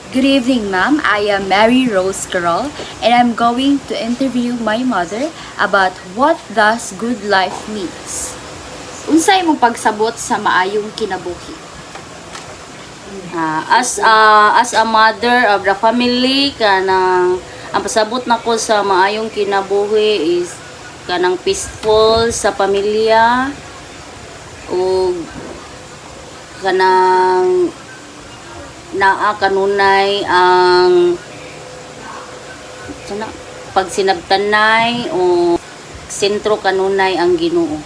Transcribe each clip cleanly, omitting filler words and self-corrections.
Good evening, ma'am. I am Mary Rose Carol, and I'm going to interview my mother about what does good life means. Unsay mong pagsabot sa maayong kinabuhi? As a mother of the family, kanang ang pasabot nako sa maayong kinabuhi is kanang peaceful sa pamilya o kanang naa kanunay ang pagsinabtanay o sentro kanunay ang Ginoo.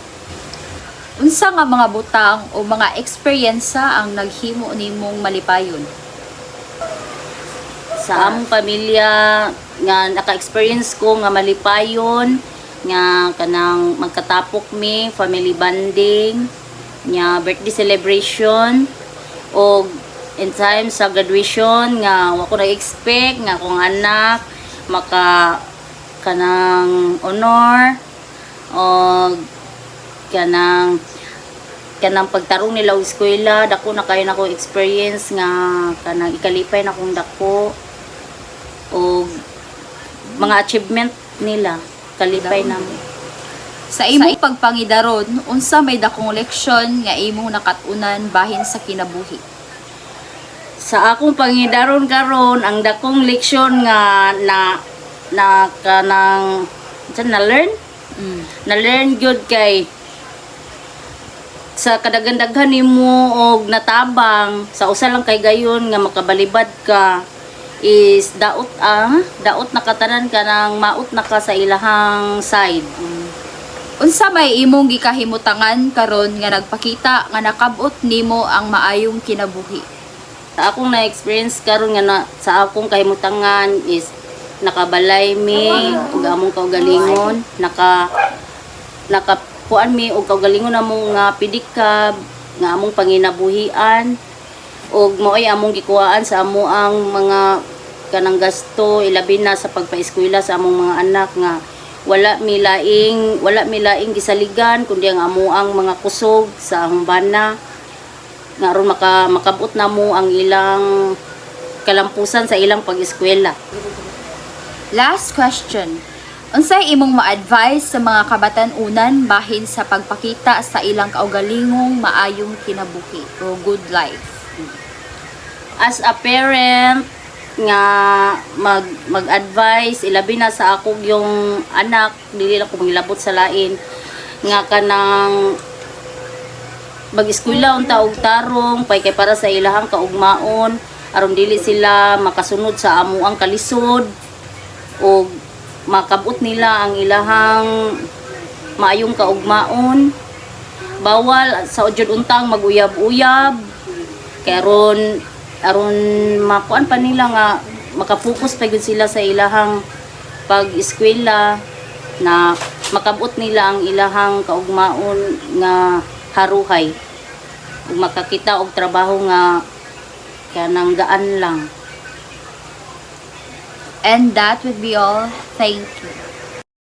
Unsa nga mga butang o mga eksperyensa ang naghimo nimong malipayon? Sa among pamilya nga naka-experience ko nga malipayon nga kanang magkatapok mi family bonding nga birthday celebration o in time sa graduation nga wa ko na-expect nga akong anak maka kanang honor o kanang pagtarong nila og eskwela dako na kayo nako experience nga kanang ikalipay na kong dako o mga achievement nila kalipay na Sa imong pagpangidaron, unsa may dakong leksyon nga imong nakatunan bahin sa kinabuhi? sa akong pangidaron karon ang dakong leksyon nga na kanang na learn na learn gyud kay sa kadaghan-daghan nimo og natabang sa usa lang kay gayon nga makabalibad ka is daot nakatanan ka nang maot na ka sa ilahang side. Unsa may imong gikahimutangan karon nga nagpakita nga nakabot nimo ang maayong kinabuhi? Sa akong na-experience karon nga sa akong kahimutangan is nakabalay mi ug among kaugalingon nakakuan mi og kaugalingon among nga pedicab nga among panginabuhian ug maoy among gikuhaan sa amo ang mga kanang gasto ilabi na sa pagpaeskwela sa among mga anak nga wala mi laing gisaligan kundi ang amo ang mga kusog sa among bana nga aron makabot na mo ang ilang kalampusan sa ilang pag-eskwela. Last question. Unsay imong ma-advise sa mga kabatan-unan bahin sa pagpakita sa ilang kaugalingong maayong kinabuhi o good life? As a parent nga mag-advise ilabi na sa ako yung anak dili na ko magilabot sa lain nga kanang mag-eskwela unta og tarong pay kay para sa ilahang kaugmaon aron dili sila makasunod sa amuang kalisod o makabot nila ang ilahang maayong kaugmaon. Bawal sa udyod untang maguyab-uyab kay aron makuan pa nila nga makapokus pa gyud sila sa ilahang pag-eskwela na makabot nila ang ilahang kaugmaon nga haruhay ug makakita og trabaho nga kanang gaan lang. And that would be all. Thank you.